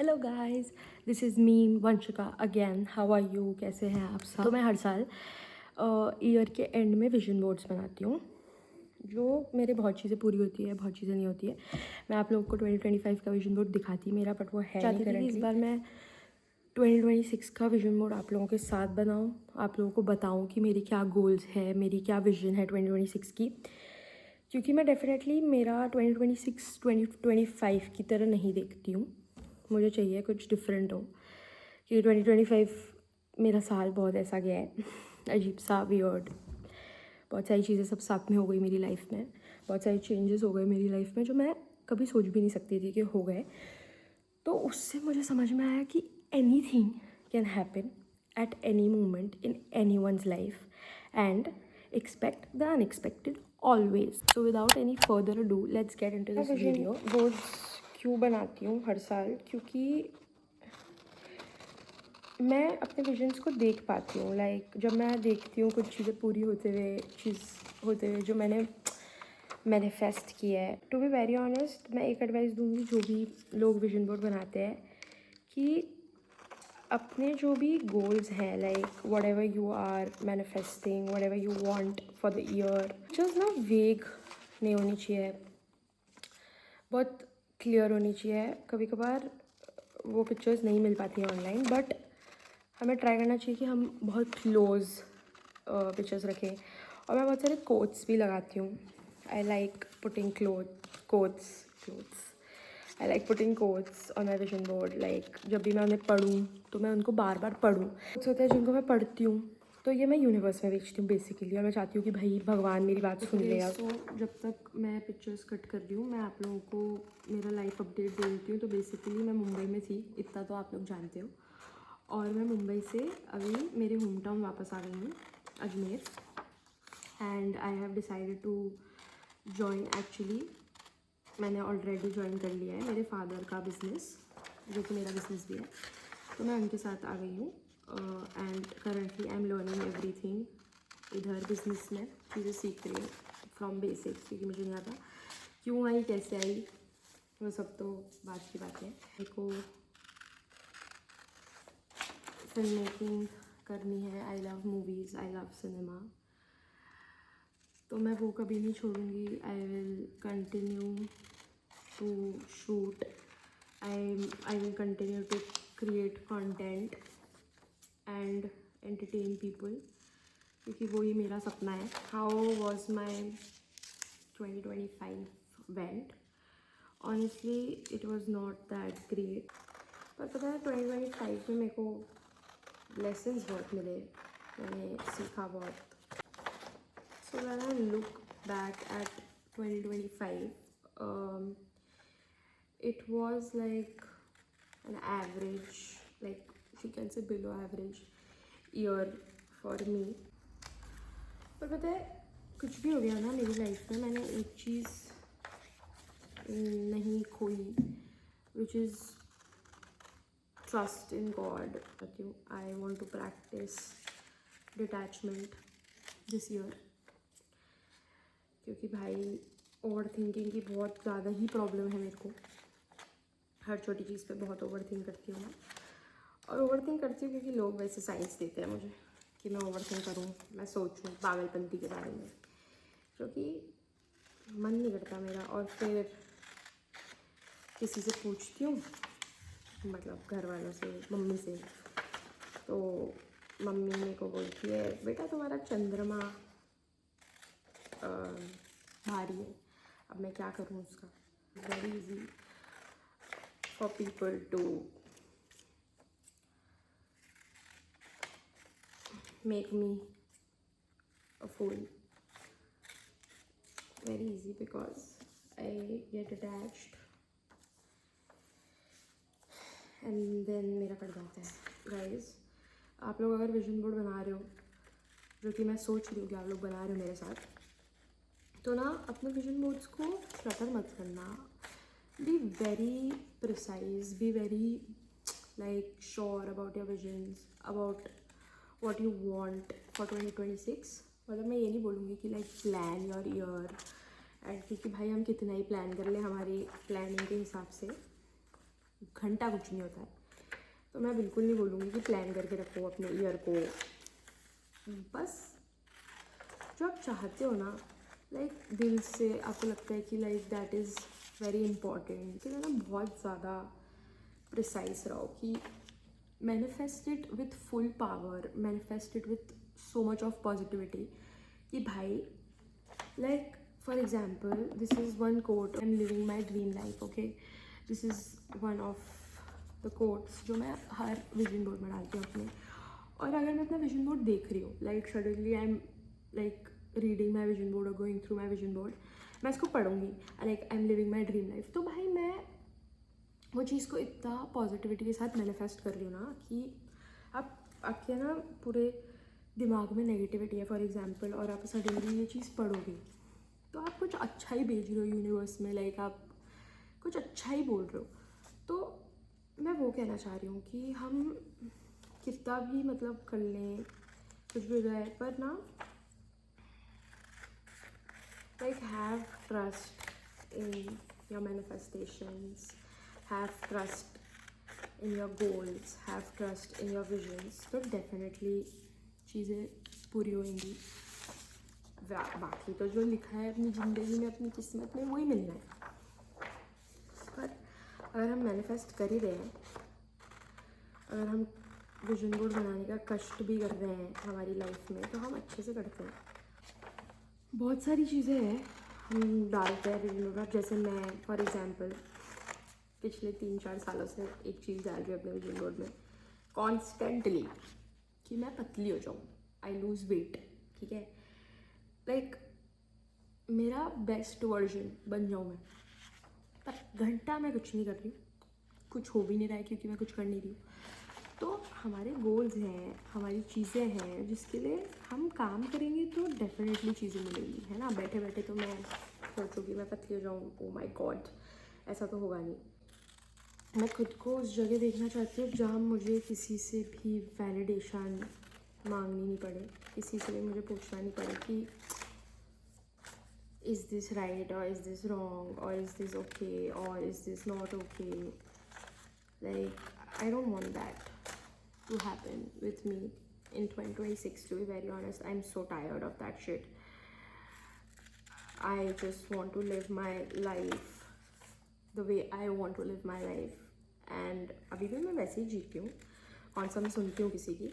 Hello guys, this is me Vanshika again. How are you? कैसे हैं आप सब? तो मैं हर साल ईयर के एंड में विजन बोर्ड्स बनाती हूँ, जो मेरे बहुत चीज़ें पूरी होती है, बहुत चीज़ें नहीं होती है। मैं आप लोगों को 2025 का विजन बोर्ड दिखाती मेरा, बट वो है नहीं करेंटली। इस बार मैं 2026 का विजन बोर्ड आप लोगों के साथ बनाऊँ, आप लोगों को बताऊँ कि मेरी क्या गोल्स है, मेरी क्या विजन है 2026 की। क्योंकि मैं डेफिनेटली मेरा 2026 2025 की तरह नहीं देखती हूँ, मुझे चाहिए कुछ डिफरेंट हो। क्योंकि 2025 मेरा साल बहुत ऐसा गया है अजीब सा, वियर्ड। बहुत सारी चीज़ें सब साथ में हो गई मेरी लाइफ में, बहुत सारे चेंजेस हो गए मेरी लाइफ में जो मैं कभी सोच भी नहीं सकती थी कि हो गए। तो उससे मुझे समझ में आया कि any thing can happen at any moment in any one's life and expect the unexpected always. So without any further do let's get into this video. Boards क्यों बनाती हूँ हर साल? क्योंकि मैं अपने विजन्स को देख पाती हूँ। लाइक जब मैं देखती हूँ कुछ चीज़ें पूरी होते हुए जो मैंने मैनिफेस्ट किया है। टू बी वेरी ऑनेस्ट, मैं एक एडवाइस दूंगी जो भी लोग विजन बोर्ड बनाते हैं कि अपने जो भी गोल्स हैं, like whatever you are manifesting, whatever you want for the year, just ना वेग नहीं होनी चाहिए, बहुत क्लियर होनी चाहिए। कभी कभार वो पिक्चर्स नहीं मिल पाती हैं ऑनलाइन, बट हमें ट्राई करना चाहिए कि हम बहुत क्लोज पिक्चर्स रखें। और मैं बहुत सारे कोट्स भी लगाती हूँ। I like putting quotes I like putting quotes on my vision board. Like जब भी मैं उन्हें पढ़ूँ तो मैं उनको बार बार पढ़ूँ। कोट्स होते हैं जिनको मैं पढ़ती हूँ तो ये मैं यूनिवर्स में बेचती हूँ बेसिकली, और मैं चाहती हूँ कि भाई भगवान मेरी बात सुन ले। सो जब तक मैं पिक्चर्स कट कर रही हूँ, मैं आप लोगों को मेरा लाइफ अपडेट दे देती हूँ। तो बेसिकली मैं मुंबई में थी, इतना तो आप लोग जानते हो, और मैं मुंबई से अभी मेरे होम टाउन वापस आ गई हूँ, Ajmer. And I have decided to join, actually मैंने ऑलरेडी ज्वाइन कर लिया है मेरे फादर का बिज़नेस, जो कि मेरा बिज़नेस भी है। तो मैं उनके साथ आ गई हूँ and currently I am learning everything. इधर बिज़नेस में चीज़ें सीख रही हूँ फ्रॉम बेसिक्स, क्योंकि मुझे नहीं आता क्यों आई, कैसे आई, वो सब तो बात की बात है। मेरे को फिल्म मेकिंग करनी है, I love movies, I love cinema, तो मैं वो कभी नहीं छोड़ूंगी। I will continue to shoot, I will continue to create content and entertain people, क्योंकि वही मेरा सपना है। How was my 2025 went? Honestly it was not that great, पर पता है 2025 में मेरे को लेसन्स बहुत मिले, मैंने सीखा बहुत। So when I look back at 2025, it was like an average, like you can say below average year for me. पर पता है कुछ भी हो गया ना मेरी लाइफ में, मैंने एक चीज़ नहीं खोई, which is trust in God. I want to practice detachment this year, क्योंकि भाई ओवर थिंकिंग की बहुत ज़्यादा ही प्रॉब्लम है मेरे को। हर छोटी चीज़ पे बहुत ओवर थिंक करती हूँ मैं, और ओवर थिंक करती हूँ क्योंकि लोग वैसे साइंस देते हैं मुझे कि मैं ओवर थिंक करूँ, मैं सोचूँ पागलपंती के बारे में, क्योंकि मन नहीं करता मेरा। और फिर किसी से पूछती हूँ, मतलब घर वालों से, मम्मी से, तो मम्मी मेरे को बोलती है बेटा तुम्हारा चंद्रमा भारी है। अब मैं क्या करूँ उसका? Very easy for people to make me a fool, very easy because I get attached and then मेरा कट जाता है। गाइज, आप लोग अगर विजन बोर्ड बना रहे हो, जो कि मैं सोच रही हूँ कि आप लोग बना रहे हो मेरे साथ, तो ना अपने विजन बोर्ड्स को क्लटर मत करना। Be very precise, be very like sure about your visions, about what you want for 2026। मतलब मैं ये नहीं बोलूँगी कि like plan your year and, क्योंकि भाई हम कितना ही प्लान कर ले हमारी प्लानिंग के हिसाब से, घंटा कुछ नहीं होता है। तो मैं बिल्कुल नहीं बोलूँगी कि प्लान करके रखो अपने ईयर को। बस जो आप चाहते हो ना, लाइक दिल से आपको लगता है कि like that is very important, कि ना बहुत ज़्यादा प्रिसाइज रहो कि manifest it with full power, manifest it with so much of positivity कि भाई like for example this is one quote, I am living my dream life, okay, this is one of the quotes जो मैं her vision board में डालती हूँ अपने। और अगर मैं अपना विजन बोर्ड देख रही हूँ, like suddenly I am like reading my vision board और going through my vision board, मैं इसको पढ़ूंगी like I am living my dream life, तो भाई मैं वो चीज़ को इतना पॉजिटिविटी के साथ मैनिफेस्ट कर रही हूँ ना कि आप आपके ना पूरे दिमाग में नेगेटिविटी है फॉर एग्जांपल, और आप सडनली ये चीज़ पढ़ोगे तो आप कुछ अच्छा ही भेज रहे हो यूनिवर्स में, लाइक आप कुछ अच्छा ही बोल रहे हो। तो मैं वो कहना चाह रही हूँ कि हम कितना भी मतलब कर लें, कुछ भी हो जाए, पर ना like have trust in your manifestations, have trust in your goals, have trust in your visions, तो definitely चीज़ें पूरी होंगी। बाकी तो जो लिखा है अपनी ज़िंदगी में, अपनी किस्मत में, वही मिलना है। पर अगर हम मैनिफेस्ट कर ही रहे हैं, अगर हम विजन बोर्ड बनाने का कष्ट भी कर रहे हैं हमारी लाइफ में, तो हम अच्छे से करते हैं। बहुत सारी चीज़ें हैं हम डालते हैं विजन बोर्ड। जैसे मैं फॉर एग्जांपल पिछले 3-4 सालों से एक चीज़ डाल रही हूँ अपने विजन बोर्ड में कॉन्स्टेंटली कि मैं पतली हो जाऊँ, आई लूज़ वेट, ठीक है, लाइक मेरा बेस्ट वर्जन बन जाऊँ मैं। पर घंटा मैं कुछ नहीं कर रही हूँ, कुछ हो भी नहीं रहा है क्योंकि मैं कुछ कर नहीं रही हूँ। तो हमारे गोल्स हैं, हमारी चीज़ें हैं जिसके लिए हम काम करेंगे तो डेफिनेटली चीज़ें मिलेंगी, है ना। बैठे बैठे तो मैं सोचूँ कि मैं पतली हो जाऊँ, ओ माय गॉड, ऐसा तो होगा नहीं। मैं खुद को उस जगह देखना चाहती हूँ जहाँ मुझे किसी से भी वैलिडेशन मांगनी नहीं पड़े, किसी से भी मुझे पूछना नहीं पड़े कि इज़ दिस राइट और इज़ दिस रॉन्ग और इज़ दिस ओके और is this not okay. Like I don't want that to happen with me in 2026, to be very honest. I'm so tired of that shit. I just want to live my life the way I want to live my life. And अभी भी मैं वैसे ही जीती हूँ, कौन सा मैं सुनती हूँ किसी की।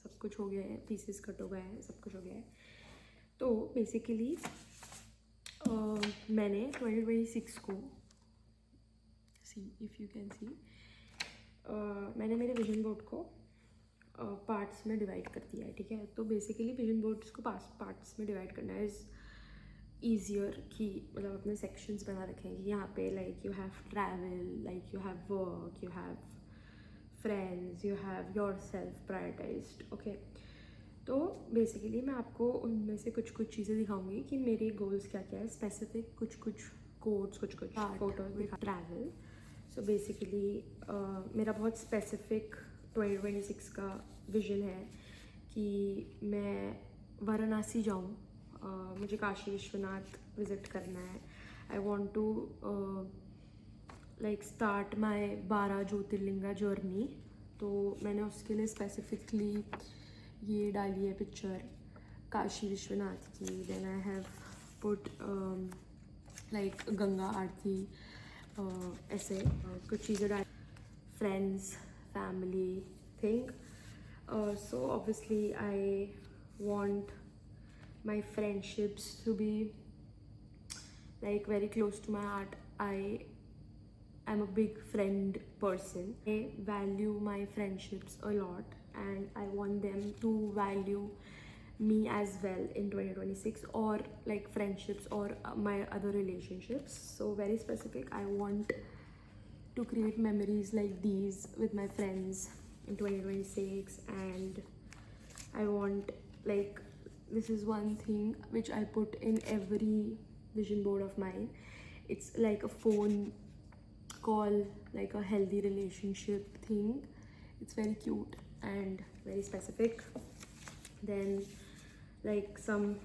सब कुछ हो गया है, पीसेस कट हो गए हैं, सब कुछ हो गया है। तो बेसिकली मैंने 2026 को इफ़ यू कैन सी, मैंने मेरे विजन बोर्ड को पार्ट्स में डिवाइड कर दिया है, ठीक है। तो बेसिकली विजन बोर्ड्स को पार्ट्स में डिवाइड करना इज़ ईजियर, कि मतलब अपने सेक्शंस बना रखे हैं। यहाँ पे like you have travel, like you have work, you have friends, you have your self prioritised, okay. तो बेसिकली मैं आपको उनमें से कुछ चीज़ें दिखाऊंगी कि मेरे गोल्स क्या क्या है, स्पेसिफिक कुछ कोड्स, कुछ फोटोज दिखा। ट्रैवल, सो बेसिकली मेरा बहुत स्पेसिफिक 2026 का विजन है कि मैं वाराणसी जाऊँ, मुझे काशी विश्वनाथ विज़िट करना है। I want to like start my 12 Jyotirlinga journey. तो मैंने उसके लिए स्पेसिफिकली ये डाली है पिक्चर काशी विश्वनाथ की। Then I have put like Ganga aarti, ऐसे कुछ चीज़ें डाल, friends, family thing. So obviously I want my friendships to be like very close to my heart. I am a big friend person. I value my friendships a lot and I want them to value me as well in 2026, or like friendships or my other relationships. So very specific, I want to create memories like these with my friends in 2026. And I want, like, this is one thing which I put in every vision board of mine. It's like a phone call, like a healthy relationship thing. It's very cute and very specific. Then like some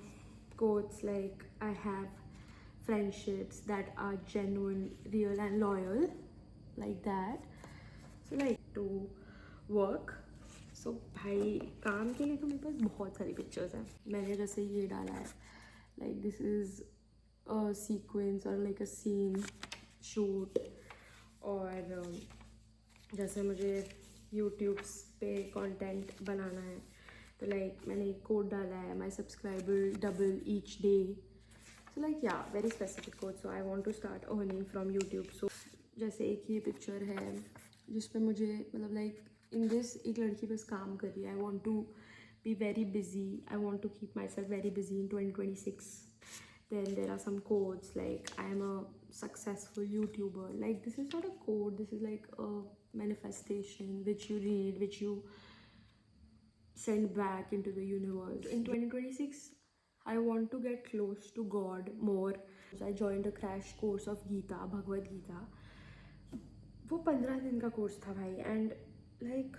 quotes like I have friendships that are genuine, real and loyal, like that. So like to work. So भाई काम के लिए तो मेरे पास बहुत सारी pictures हैं. मैंने जैसे ये डाला है, like this is a sequence or like a scene shoot. और जैसे मुझे यूट्यूब पे कंटेंट बनाना है तो लाइक मैंने एक कोड डाला है, my subscriber double each day. So like yeah very specific code. So I want to start earning from YouTube. So जैसे एक ये पिक्चर है जिस पे मुझे मतलब लाइक इन दिस एक लड़की बस काम कर रही है. I want to be very busy. I want to keep myself very busy in 2026. Then there are some codes like I am a successful YouTuber. Like this is not a code, this is like a manifestation which you read, which you send back into the universe. In 2026 I want to get close to God more. So I joined a crash course of Gita, Bhagavad Gita. वो 15 दिन का course था भाई. And like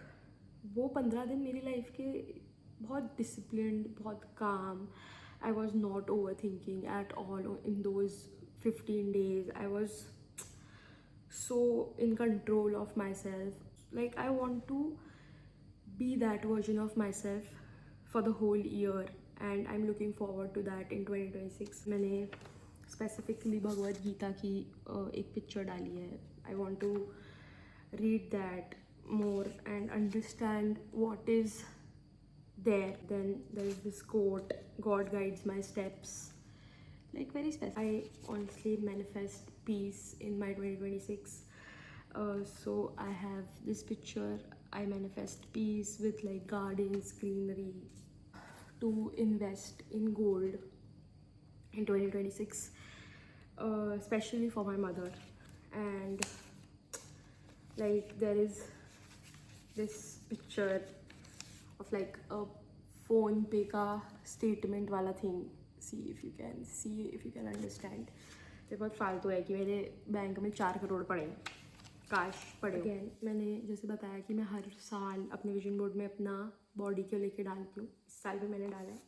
वो 15 दिन मेरी life के बहुत डिसिप्लिन्ड, बहुत काम. I was not overthinking at all in those 15 days. I was so in control of myself. Like I want to be that version of myself for the whole year, and I'm looking forward to that in 2026. मैंने specifically Bhagavad Gita की एक picture डाली है. I want to read that more and understand what is there. Then there is this quote, God guides my steps, like very special. I honestly manifest peace in my 2026. So I have this picture. I manifest peace with like gardens, greenery, to invest in gold in 2026, especially for my mother. And like there is this picture of like a phone पे का statement वाला thing. See if you can understand. ये बहुत फालतू है कि मेरे bank में 4 करोड़ पड़े, काश पड़े. Again, मैंने जैसे बताया कि मैं हर साल अपने विजन बोर्ड में अपना बॉडी को लेके डालती हूँ. इस साल भी मैंने डाला है.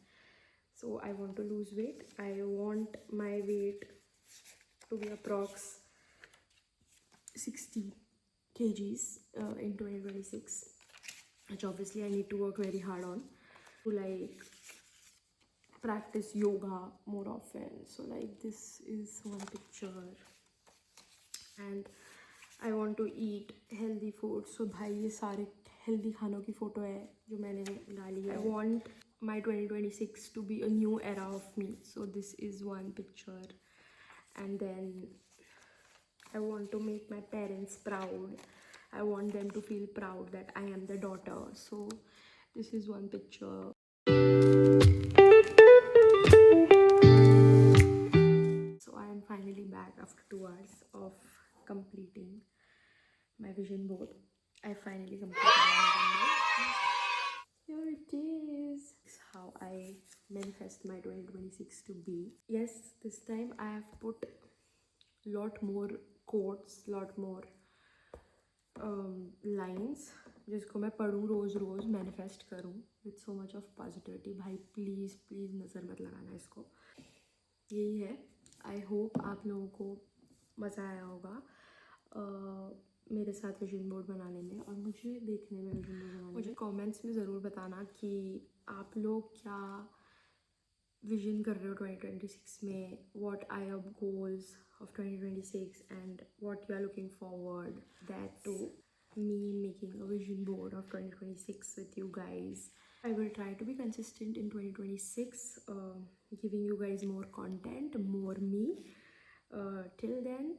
So I want to lose weight. I want my weight to be approx 60 kgs in 2026. Which obviously I need to work very hard on, to like practice yoga more often. So like this is one picture, and I want to eat healthy food. So भाई ये सारे healthy खानों की photo है जो मैंने डाली है. I want my 2026 to be a new era of me. So this is one picture, and then I want to make my parents proud. I want them to feel proud that I am the daughter. So this is one picture. So I am finally back after 2 hours of completing my vision board. I finally completed my vision board. Here it is. This is how I manifest my 2026 to be. Yes, this time I have put lot more quotes, lot more lines जिसको मैं पढ़ूँ रोज़ रोज़, manifest करूँ with so much of positivity. भाई please please नज़र मत लगाना इसको. यही है. आई होप आप लोगों को मज़ा आया होगा मेरे साथ विजन बोर्ड बनाने में और मुझे देखने में विजन बोर्ड बनाने. मुझे कमेंट्स में ज़रूर बताना कि आप लोग क्या विजन कर रहे हो 2026 में. What are your goals of 2026 and what you are looking forward that to me making a vision board of 2026 with you guys. I will try to be consistent in 2026, giving you guys more content, more me. Till then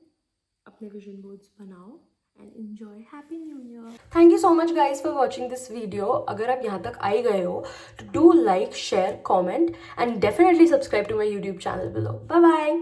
अपने vision boards बनाओ and enjoy. Happy New Year. Thank you so much guys for watching this video. अगर आप यहाँ तक आई गए हो तो do like, share, comment and definitely subscribe to my YouTube channel below. Bye bye.